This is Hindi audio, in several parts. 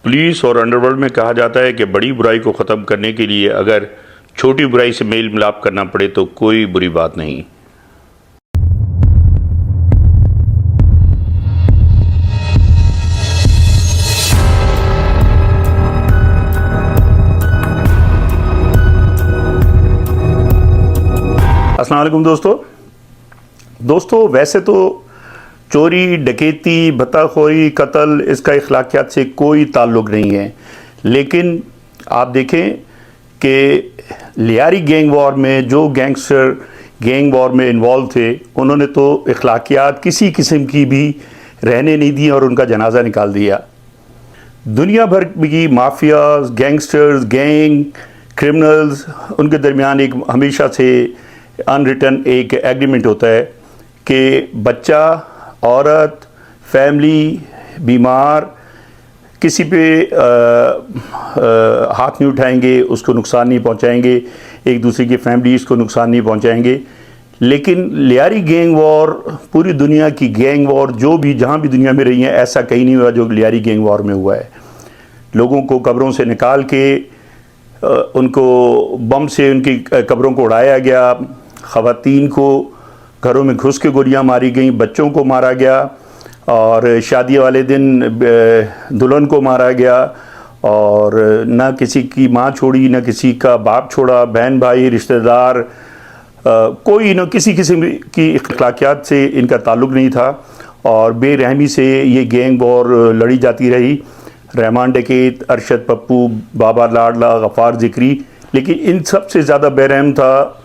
पुलिस और अंडरवर्ल्ड में कहा जाता है कि बड़ी बुराई को ख़त्म करने के लिए अगर छोटी बुराई से मेल मिलाप करना पड़े तो कोई बुरी बात नहीं। अस्सलाम वालेकुम दोस्तों, वैसे तो चोरी, डकैती, भत्ताखोरी, कत्ल इसका अखलाकियात से कोई ताल्लुक़ नहीं है, लेकिन आप देखें कि लियारी गैंग वॉर में जो गैंगस्टर गैंग वॉर में इन्वॉल्व थे, उन्होंने तो अखलाकियात किसी किस्म की भी रहने नहीं दी और उनका जनाजा निकाल दिया। दुनिया भर की माफियाज, गैंगस्टर्स, गैंग, क्रिमिनल्स, उनके दरमियान एक हमेशा से अनरिटन एक एग्रीमेंट होता है कि बच्चा, औरत, फैमिली, बीमार किसी पे हाथ नहीं उठाएंगे, उसको नुकसान नहीं पहुंचाएंगे, एक दूसरे की फैमिलीज़ को नुकसान नहीं पहुंचाएंगे। लेकिन लियारी गैंग वॉर, पूरी दुनिया की गैंग वॉर जो भी जहाँ भी दुनिया में रही है, ऐसा कहीं नहीं हुआ जो लियारी गैंग वॉर में हुआ है। लोगों को कब्रों से निकाल के उनको बम से उनकी कब्रों को उड़ाया गया, ख़वातीन को घरों में घुस के गोलियां मारी गईं, बच्चों को मारा गया और शादी वाले दिन दुल्हन को मारा गया और ना किसी की माँ छोड़ी, ना किसी का बाप छोड़ा, बहन भाई रिश्तेदार कोई न किसी किस्म की अखलाकियात से इनका ताल्लुक़ नहीं था और बेरहमी से ये गैंग वॉर लड़ी जाती रही। रहमान डकैत, अरशद पप्पू, बाबा लाडला, गफ़ार ज़िक्री, लेकिन इन सबसे ज़्यादा बेरहम था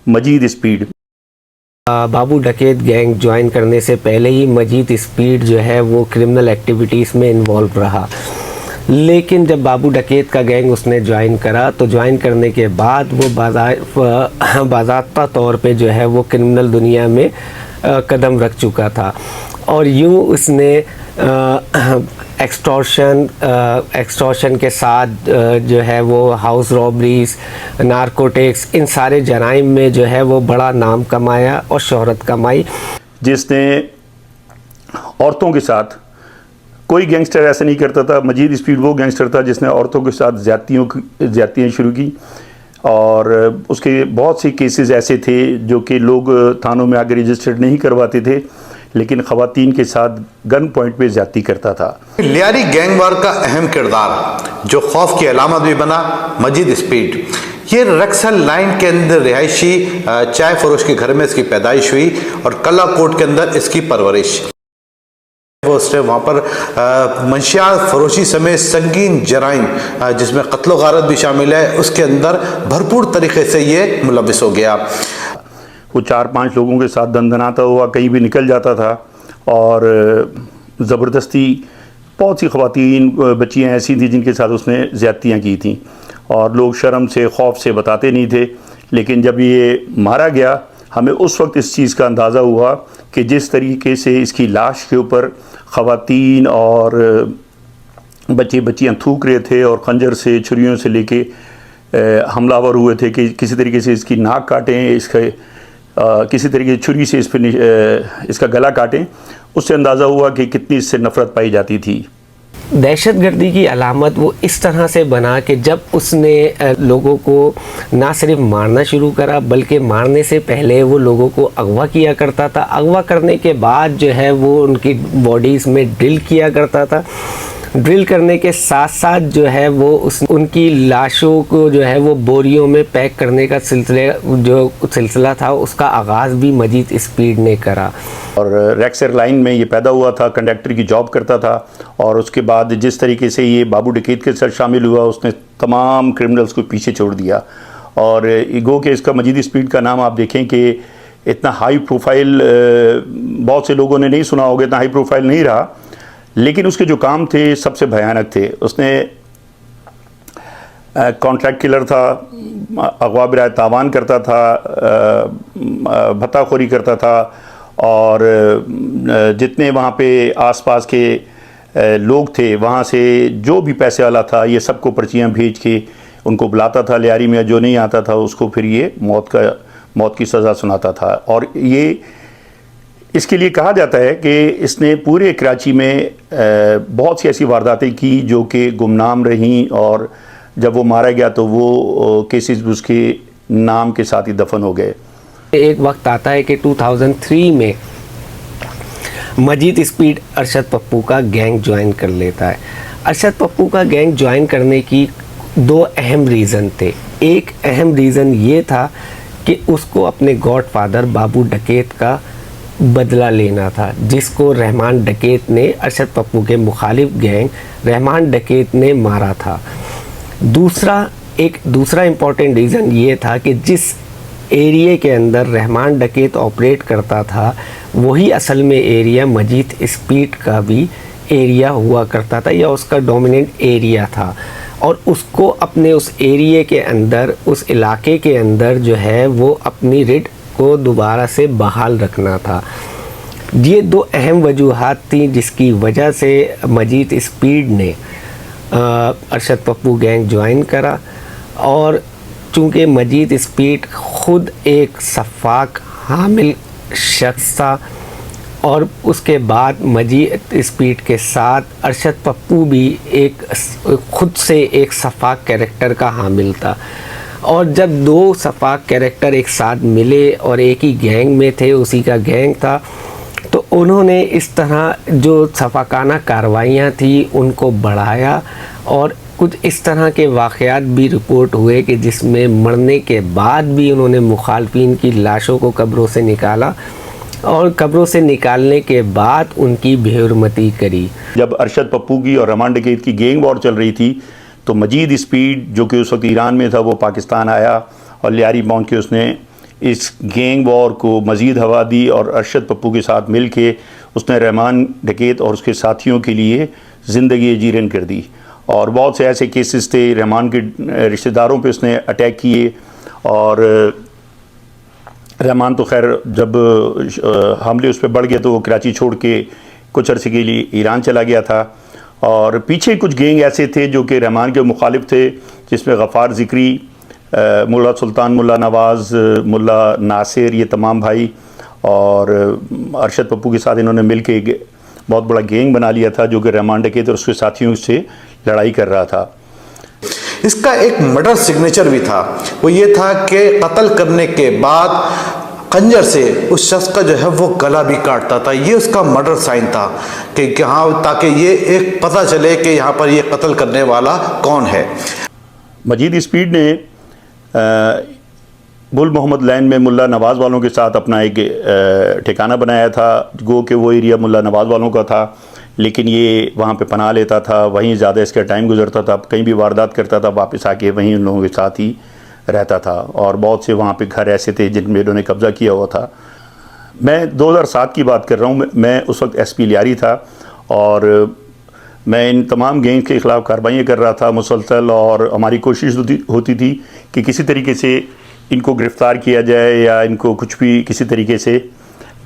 मजीद स्पीड। बाबू डकैत गैंग ज्वाइन करने से पहले ही मजीद स्पीड जो है वो क्रिमिनल एक्टिविटीज़ में इन्वॉल्व रहा, लेकिन जब बाबू डकैत का गैंग उसने ज्वाइन करा तो ज्वाइन करने के बाद वो बाज़ाब्ता तौर पे जो है वो क्रिमिनल दुनिया में कदम रख चुका था और यूँ उसने एक्सटॉर्शन के साथ जो है वो हाउस रॉबरीज, नारकोटिक्स, इन सारे जराइम में जो है वो बड़ा नाम कमाया और शोहरत कमाई। जिसने औरतों के साथ, कोई गैंगस्टर ऐसा नहीं करता था, मजीद स्पीड वो गैंगस्टर था जिसने औरतों के साथ ज़्यादतियाँ शुरू की और उसके बहुत से केसेस ऐसे थे जो कि लोग थानों में आगे रजिस्टर्ड नहीं करवाते थे, लेकिन ख़वातीन के साथ गन पॉइंट पे ज़्यादती करता था। लियारी गैंग वॉर का अहम किरदार जो खौफ की अलामत भी बना, मजीद स्पीड। ये रक्सल लाइन के अंदर रिहायशी चाय फरोश के घर में इसकी पैदाइश हुई और कला कोट के अंदर इसकी परवरिश। वो उसने वहाँ पर मंशियात फरोशी समेत संगीन जराइम जिसमें कत्ल गारत भी शामिल है, उसके अंदर भरपूर तरीके से ये मुलविस हो गया। वो 4-5 लोगों के साथ दंदनाता हुआ कहीं भी निकल जाता था और ज़बरदस्ती बहुत सी ख़वातीन, बच्चियाँ ऐसी थी जिनके साथ उसने ज़्यादतियाँ की थी और लोग शर्म से, खौफ से बताते नहीं थे। लेकिन जब ये मारा गया, हमें उस वक्त इस चीज़ का अंदाज़ा हुआ कि जिस तरीके से इसकी लाश के ऊपर ख़वातीन और बच्चियाँ थूक रहे थे और खंजर से, छुरियों से लेके हमलावर हुए थे कि किसी तरीके से इसकी नाक काटें, किसी तरीके की छुरी से इसका गला काटें, उससे अंदाज़ा हुआ कि कितनी इससे नफ़रत पाई जाती थी। दहशतगर्दी की अलामत वो इस तरह से बना कि जब उसने लोगों को ना सिर्फ मारना शुरू करा बल्कि मारने से पहले वो लोगों को अगवा किया करता था। अगवा करने के बाद जो है वो उनकी बॉडीज़ में ड्रिल किया करता था। ड्रिल करने के साथ साथ जो है वो उनकी लाशों को जो है वो बोरियों में पैक करने का सिलसिला था, उसका आगाज़ भी मजीद स्पीड ने करा। और रेक्स एयरलाइन में ये पैदा हुआ था, कंडक्टर की जॉब करता था और उसके बाद जिस तरीके से ये बाबू डकैत के साथ शामिल हुआ, उसने तमाम क्रिमिनल्स को पीछे छोड़ दिया। और ईगो के इसका मजीद स्पीड का नाम आप देखें कि इतना हाई प्रोफाइल बहुत से लोगों ने नहीं सुना होगा, इतना हाई प्रोफाइल नहीं रहा, लेकिन उसके जो काम थे सबसे भयानक थे। उसने कॉन्ट्रैक्ट किलर था, अगवा बिराए तावान करता था, भत्ताखोरी करता था और जितने वहाँ पे आसपास के लोग थे वहाँ से जो भी पैसे वाला था ये सबको पर्चियाँ भेज के उनको बुलाता था लियारी में। जो नहीं आता था उसको फिर ये मौत की सज़ा सुनाता था। और ये इसके लिए कहा जाता है कि इसने पूरे कराची में बहुत सी ऐसी वारदातें की जो कि गुमनाम रहीं, और जब वो मारा गया तो वो केसेस उसके नाम के साथ ही दफन हो गए। एक वक्त आता है कि 2003 में मजीद स्पीड अरशद पप्पू का गैंग ज्वाइन कर लेता है। अरशद पप्पू का गैंग ज्वाइन करने की दो अहम रीज़न थे। एक अहम रीज़न ये था कि उसको अपने गॉडफादर बाबू डकैत का बदला लेना था, जिसको रहमान डकैत ने, अरशद पप्पू के मुखालिफ गैंग रहमान डकैत ने मारा था। दूसरा इम्पॉर्टेंट रीज़न ये था कि जिस एरिया के अंदर रहमान डकैत ऑपरेट करता था वही असल में एरिया मजीद स्पीड का भी एरिया हुआ करता था, या उसका डोमिनेंट एरिया था, और उसको अपने उस एरिया के अंदर, उस इलाके के अंदर जो है वो अपनी रिड को दोबारा से बहाल रखना था। ये दो अहम वजूहात थी जिसकी वजह से मजीद स्पीड ने अरशद पप्पू गैंग ज्वाइन करा। और चूँकि मजीद स्पीड ख़ुद एक सफ़ाक हामिल शख्स था, और उसके बाद मजीद स्पीड के साथ अरशद पप्पू भी एक खुद से एक सफ़ाक कैरेक्टर का हामिल था। और जब दो सफ़ाक कैरेक्टर एक साथ मिले और एक ही गैंग में थे, उसी का गैंग था, तो उन्होंने इस तरह जो सफ़ाकाना कार्रवाइयाँ थी उनको बढ़ाया, और कुछ इस तरह के वाक़यात भी रिपोर्ट हुए कि जिसमें मरने के बाद भी उन्होंने मुखालफिन की लाशों को कब्रों से निकाला, और कब्रों से निकालने के बाद उनकी बेहुरमती करी। जब अरशद पप्पू की और रहमान डकैत की गैंग वॉर चल रही थी तो मजीद स्पीड जो कि उस वक्त ईरान में था वो पाकिस्तान आया, और लियारी पहुँच के उसने इस गैंग वॉर को मज़ीद हवा दी, और अरशद पप्पू के साथ मिल के उसने रहमान डकैत और उसके साथियों के लिए ज़िंदगी जीरन कर दी। और बहुत से ऐसे केसेस थे, रहमान के रिश्तेदारों पे उसने अटैक किए, और रहमान तो खैर जब हमले उस पर बढ़ गए तो वो कराची छोड़ के कुछ अरसे के लिए ईरान चला गया था। और पीछे कुछ गैंग ऐसे थे जो कि रहमान के मुखालिफ थे, जिसमें गफ़ार ज़िक्री, मुल्ला सुल्तान, मुल्ला नवाज़, मुल्ला नासिर, ये तमाम भाई, और अरशद पप्पू के साथ इन्होंने मिल के बहुत बड़ा गैंग बना लिया था जो कि रहमान डकैत और उसके साथियों से लड़ाई कर रहा था। इसका एक मर्डर सिग्नेचर भी था, वो ये था कि कत्ल करने के बाद खंजर से उस शख्स का जो है वो गला भी काटता था। ये उसका मर्डर साइन था कि यहाँ, ताकि ये एक पता चले कि यहाँ पर ये कत्ल करने वाला कौन है। मजीद स्पीड ने गुल मोहम्मद लैन में मुल्ला नवाज़ वालों के साथ अपना एक ठिकाना बनाया था, गो कि वो एरिया मुल्ला नवाज़ वालों का था, लेकिन ये वहाँ पे पनाह लेता था, वहीं ज़्यादा इसका टाइम गुजरता था, कहीं भी वारदात करता था वापस आके वहीं उन लोगों के साथ ही रहता था। और बहुत से वहाँ पे घर ऐसे थे जिनमें उन्होंने कब्ज़ा किया हुआ था। मैं 2007 की बात कर रहा हूँ, मैं उस वक्त SP लियारी था, और मैं इन तमाम गैंग के ख़िलाफ़ कार्रवाइयाँ कर रहा था मुसलसल, और हमारी कोशिश होती थी कि किसी तरीके से इनको गिरफ़्तार किया जाए या इनको कुछ भी किसी तरीके से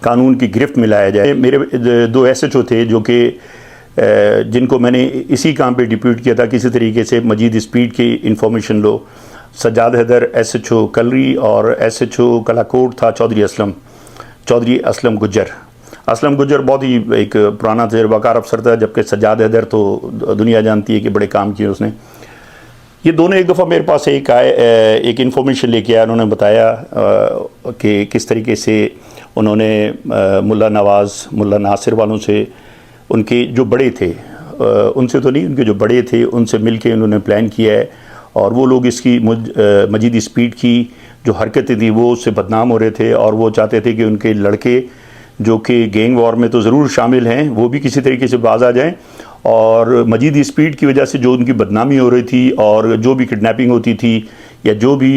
कानून की गिरफ्त में लाया जाए। मेरे 2 SHO थे जो कि जिनको मैंने इसी काम पे डिप्यूट किया था, किसी तरीके से मजीद स्पीड की इंफॉर्मेशन लो। सज्जाद हैदर SHO कलरी, और SHO कलाकोट था चौधरी असलम गुज्जर। असलम गुज्जर बहुत ही एक पुराना तजर्बाकार अफसर था, जबकि सज्जाद हैदर तो दुनिया जानती है कि बड़े काम किए उसने। ये दोनों एक दफ़ा मेरे पास एक इन्फॉर्मेशन लेके आया। उन्होंने बताया कि किस तरीके से उन्होंने मुल्ला नवाज़, मुल्ला नासिर वालों से, उनके जो बड़े थे, उनसे तो नहीं, उनके जो बड़े थे उनसे मिल के उन्होंने प्लान किया है, और वो लोग इसकी मजीद स्पीड की जो हरकतें थी वो उससे बदनाम हो रहे थे, और वो चाहते थे कि उनके लड़के जो कि गैंग वॉर में तो ज़रूर शामिल हैं वो भी किसी तरीके से बाज आ जाएँ, और मजीद स्पीड की वजह से जो उनकी बदनामी हो रही थी, और जो भी किडनैपिंग होती थी या जो भी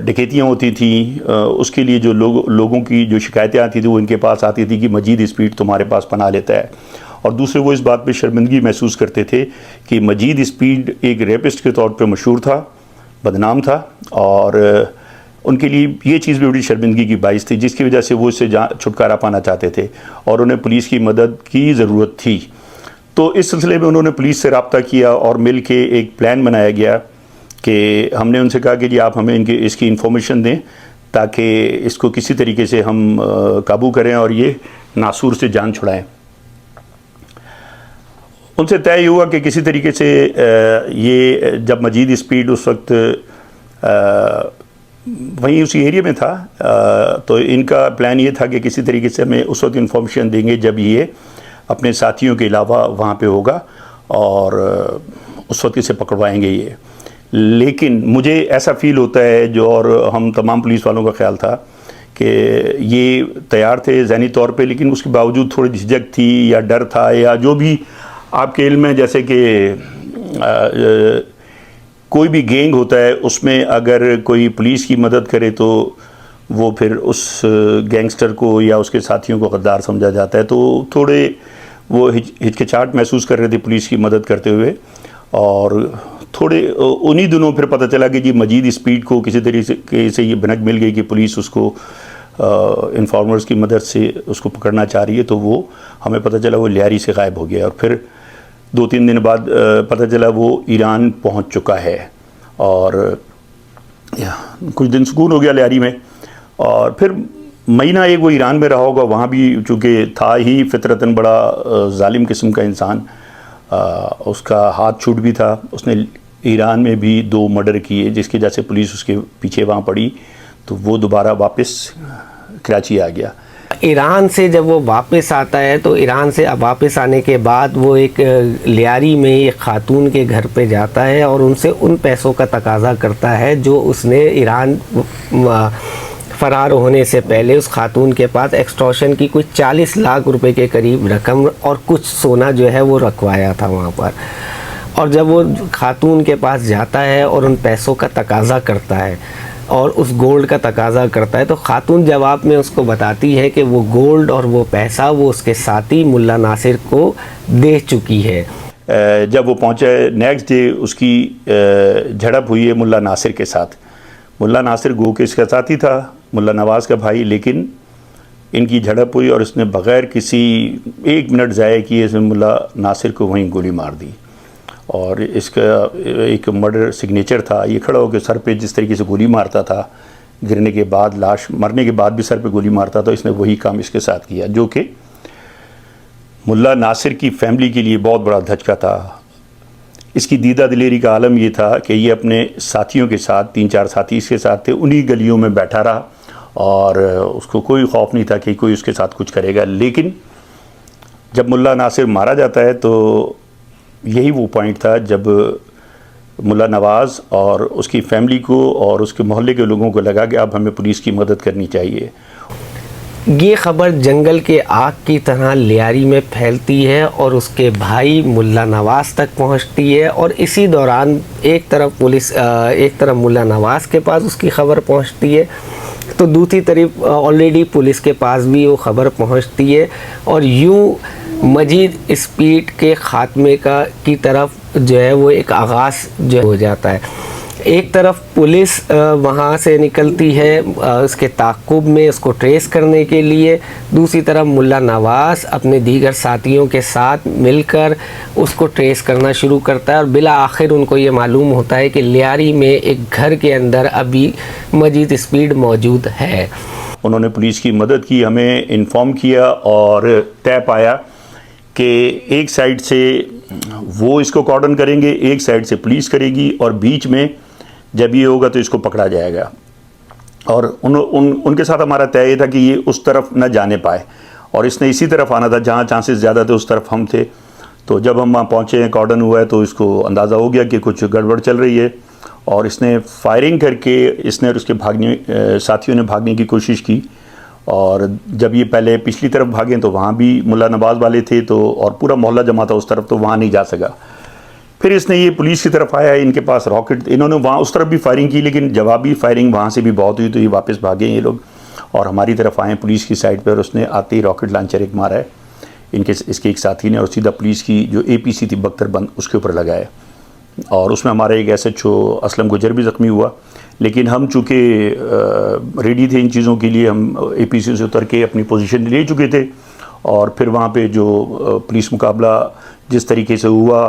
डकैतियाँ होती थी, उसके लिए जो लोगों की जो शिकायतें आती थी वो इनके पास आती थी कि मजीद स्पीड तुम्हारे पास पनाह लेता है। और दूसरे वो इस बात पे शर्मिंदगी महसूस करते थे कि मजीद स्पीड एक रेपिस्ट के तौर पे मशहूर था, बदनाम था, और उनके लिए ये चीज़ भी बड़ी शर्मिंदगी की बाइस थी, जिसकी वजह से वो इससे छुटकारा पाना चाहते थे, और उन्हें पुलिस की मदद की ज़रूरत थी। तो इस सिलसिले में उन्होंने पुलिस से रब्ता किया, और मिल के एक प्लान बनाया गया कि हमने उनसे कहा कि जी आप हमें इसकी इन्फॉर्मेशन दें ताकि इसको किसी तरीके से हम काबू करें, और ये नासूर से जान छुड़ाएं। उनसे तय हुआ कि किसी तरीके से ये जब मजीद स्पीड उस वक्त वहीं उसी एरिया में था, तो इनका प्लान ये था कि किसी तरीके से हमें उस वक्त इन्फॉर्मेशन देंगे जब ये अपने साथियों के अलावा वहाँ पे होगा और उस वक्त इसे पकड़वाएंगे ये। लेकिन मुझे ऐसा फील होता है जो, और हम तमाम पुलिस वालों का ख्याल था कि ये तैयार थे ज़हनी तौर पे, लेकिन उसके बावजूद थोड़ी झिझक थी या डर था या जो भी आपके इल्म में, जैसे कि कोई भी गैंग होता है उसमें अगर कोई पुलिस की मदद करे तो वो फिर उस गैंगस्टर को या उसके साथियों को गद्दार समझा जाता है। तो थोड़े वो हिचकिचाहट महसूस कर रहे थे पुलिस की मदद करते हुए। और थोड़े उन्हीं दिनों फिर पता चला कि जी मजीद स्पीड को किसी तरीके से ये भनक मिल गई कि पुलिस उसको इन्फॉर्मर्स की मदद से उसको पकड़ना चाह रही है। तो वो हमें पता चला वो लियारी से गायब हो गया और फिर 2-3 दिन बाद पता चला वो ईरान पहुंच चुका है। और कुछ दिन सुकून हो गया लियारी में। और फिर महीना एक वो ईरान में रहा होगा, वहाँ भी चूँकि था ही फितरतन बड़ा जालिम किस्म का इंसान, उसका हाथ छूट भी था। उसने ईरान में भी 2 मर्डर किए जिसकी वजह से पुलिस उसके पीछे वहाँ पड़ी, तो वो दोबारा वापस कराची आ गया। ईरान से जब वो वापस आता है तो ईरान से वापस आने के बाद वो एक लियारी में एक खातून के घर पे जाता है और उनसे उन पैसों का तकाजा करता है जो उसने ईरान फ़रार होने से पहले उस खातून के पास एक्सटॉर्शन की कुछ 40 लाख रुपए के करीब रकम और कुछ सोना जो है वो रखवाया था वहाँ पर। और जब वो खातून के पास जाता है और उन पैसों का तकाजा करता है और उस गोल्ड का तकाजा करता है, तो खातून जवाब में उसको बताती है कि वो गोल्ड और वो पैसा वो उसके साथी मुल्ला नासिर को दे चुकी है। जब वो पहुँचे नेक्स्ट डे उसकी झड़प हुई है मुल्ला नासिर के साथ। मुल्ला नासिर गो के इसका साथी था, मुल्ला नवाज़ का भाई, लेकिन इनकी झड़प हुई और उसने बग़ैर किसी 1 मिनट ज़ाया किए इसने मुल्ला नासिर को वहीं गोली मार दी। और इसका एक मर्डर सिग्नेचर था, ये खड़ा होकर सर पे जिस तरीके से गोली मारता था, गिरने के बाद लाश मरने के बाद भी सर पे गोली मारता था, इसने वही काम इसके साथ किया, जो कि मुल्ला नासिर की फैमिली के लिए बहुत बड़ा धचका था। इसकी दीदा दिलेरी का आलम ये था कि ये अपने साथियों के साथ 3-4 साथी इसके साथ थे, उन्हीं गलियों में बैठा रहा और उसको कोई खौफ नहीं था कि कोई उसके साथ कुछ करेगा। लेकिन जब मुल्ला नासिर मारा जाता है तो यही वो पॉइंट था जब मुल्ला नवाज़ और उसकी फैमिली को और उसके मोहल्ले के लोगों को लगा कि अब हमें पुलिस की मदद करनी चाहिए। ये खबर जंगल के आग की तरह लियारी में फैलती है और उसके भाई मुल्ला नवाज़ तक पहुंचती है। और इसी दौरान एक तरफ पुलिस, एक तरफ मुल्ला नवाज़ के पास उसकी खबर पहुंचती है, तो दूसरी तरफ ऑलरेडी पुलिस के पास भी वो खबर पहुंचती है। और यूँ मजीद स्पीड के ख़ात्मे की तरफ जो है वो एक आगाज़ जो हो जाता है। एक तरफ पुलिस वहाँ से निकलती है उसके ताक़ुब में उसको ट्रेस करने के लिए, दूसरी तरफ मुल्ला नवाज़ अपने दीगर साथियों के साथ मिलकर उसको ट्रेस करना शुरू करता है। और बिला आखिर उनको ये मालूम होता है कि लियारी में एक घर के अंदर अभी मजीद स्पीड मौजूद है। उन्होंने पुलिस की मदद की, हमें इन्फॉर्म किया और तय पाया कि एक साइड से वो इसको कॉर्डन करेंगे, एक साइड से पुलिस करेगी और बीच में जब ये होगा तो इसको पकड़ा जाएगा। और उनके साथ हमारा तय था कि ये उस तरफ न जाने पाए और इसने इसी तरफ आना था जहाँ चांसेस ज़्यादा थे, उस तरफ हम थे। तो जब हम वहाँ पहुँचे, कॉर्डन हुआ है, तो इसको अंदाज़ा हो गया कि कुछ गड़बड़ चल रही है और इसने फायरिंग करके इसने और उसके साथियों ने भागने की कोशिश की। और जब ये पहले पिछली तरफ भागे तो वहाँ भी मुल्ला नवाज़ वाले थे, तो और पूरा मोहल्ला जमा था उस तरफ, तो वहाँ नहीं जा सका। फिर इसने ये पुलिस की तरफ आया, इनके पास रॉकेट, इन्होंने वहाँ उस तरफ भी फायरिंग की, लेकिन जवाबी फायरिंग वहाँ से भी बहुत हुई, तो ये वापस भागे ये लोग और हमारी तरफ आए पुलिस की साइड पर। उसने आते ही रॉकेट लॉन्चर एक मारा है इसके एक साथी ने और सीधा पुलिस की जो APC थी बख्तरबंद उसके ऊपर लगाया और उसमें हमारा एक SHO असलम गुजर भी ज़ख्मी हुआ। लेकिन हम चूँकि रेडी थे इन चीज़ों के लिए, हम APC से उतर के अपनी पोजीशन ले चुके थे और फिर वहाँ पे जो पुलिस मुकाबला जिस तरीके से हुआ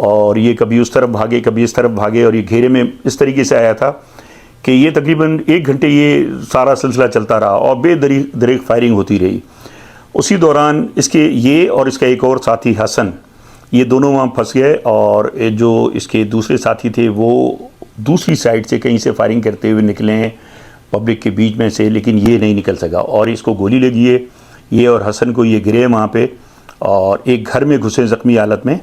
और ये कभी उस तरफ भागे कभी इस तरफ भागे और ये घेरे में इस तरीके से आया था कि ये तकरीबन 1 घंटे ये सारा सिलसिला चलता रहा और बेदरीक फायरिंग होती रही। उसी दौरान इसके ये और इसका एक और साथी हसन, ये दोनों वहाँ फंस गए और जो इसके दूसरे साथी थे वो दूसरी साइड से कहीं से फायरिंग करते हुए निकले हैं पब्लिक के बीच में से, लेकिन ये नहीं निकल सका और इसको गोली लगी है। ये और हसन को ये गिरे वहाँ पे और एक घर में घुसे ज़ख्मी हालत में।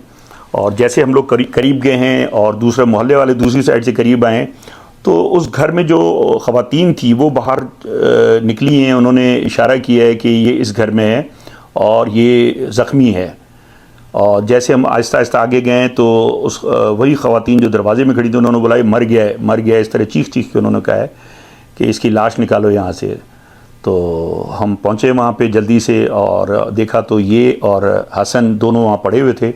और जैसे हम लोग करीब गए हैं और दूसरे मोहल्ले वाले दूसरी साइड से करीब आए तो उस घर में जो ख़वातीन थी वो बाहर निकली हैं। उन्होंने इशारा किया है कि ये इस घर में है और ये ज़ख्मी है। और जैसे हम आहिस्ता आहिस्ता आगे गए तो उस वही ख़वातीन जो दरवाजे में खड़ी थी उन्होंने बोला मर गया है, मर गया है, इस तरह चीख के उन्होंने कहा है कि इसकी लाश निकालो यहाँ से। तो हम पहुँचे वहाँ पे जल्दी से और देखा तो ये और हसन दोनों वहाँ पड़े हुए थे।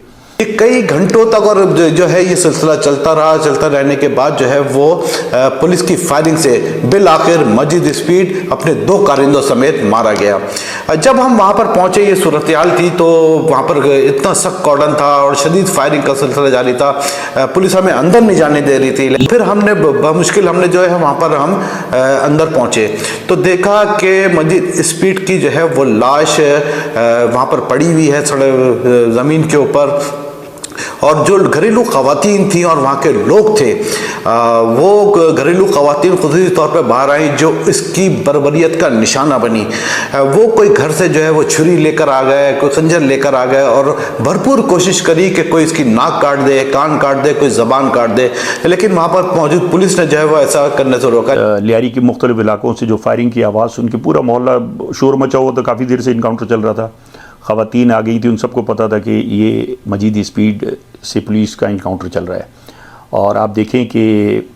कई घंटों तक और जो है ये सिलसिला चलता रहा। चलता रहने के बाद जो है वो पुलिस की फायरिंग से बिल आखिर मजीद स्पीड अपने 2 कारिंदों समेत मारा गया। जब हम वहाँ पर पहुँचे ये सूरत हाल थी तो वहाँ पर इतना सख्त कॉर्डन था और शदीद फायरिंग का सिलसिला जारी था। पुलिस हमें अंदर नहीं जाने दे रही थी। फिर हमने बमुश्किल हमने जो है वहाँ पर हम अंदर पहुँचे तो देखा कि मजीद स्पीड की जो है वो लाश वहाँ पर पड़ी हुई है ज़मीन के ऊपर। और जो घरेलू ख़वातीन थी और वहाँ के लोग थे वो घरेलू ख़वातीन खुसूसी तौर पर बाहर आई जो इसकी बर्बरियत का निशाना बनी। वो कोई घर से जो है वो छुरी लेकर आ गए, कोई खंजर लेकर आ गए और भरपूर कोशिश करी कि कोई इसकी नाक काट दे, कान काट दे, कोई ज़बान काट दे, लेकिन वहाँ पर मौजूद पुलिस ने जो है वो ऐसा करने से रोका। लियारी के मुख्तलिफ इलाकों से जो फायरिंग की आवाज़ सुन के पूरा मोहल्ला शोर मचा हुआ था। काफ़ी देर से इनकाउंटर चल रहा था। ख़वातीन आ गई थी, उन सबको पता था कि ये मजीद स्पीड से पुलिस का इनकाउंटर चल रहा है। और आप देखें कि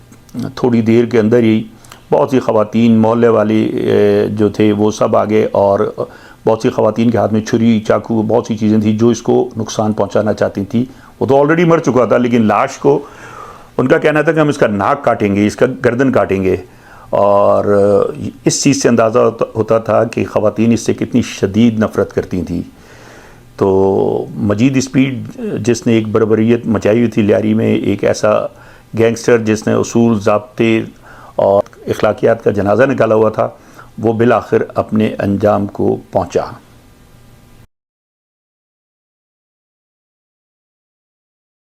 थोड़ी देर के अंदर ही बहुत सी ख़वातीन मोहल्ले वाले जो थे वो सब आ गए और बहुत सी ख़वातीन के हाथ में छुरी, चाकू, बहुत सी चीज़ें थी जो इसको नुकसान पहुंचाना चाहती थी। वो तो ऑलरेडी मर चुका था, लेकिन लाश को उनका कहना था कि हम इसका नाक काटेंगे, इसका गर्दन काटेंगे। और इस चीज़ से अंदाज़ा होता था कि ख़वातीन इससे कितनी शदीद नफ़रत करती थी। तो मजीद स्पीड जिसने एक बर्बरियत मचाई हुई थी लियारी में, एक ऐसा गैंगस्टर जिसने उसूल, ज़ाब्ते और अखलाकियात का जनाजा निकाला हुआ था, वो बिल आखिर अपने अंजाम को पहुंचा।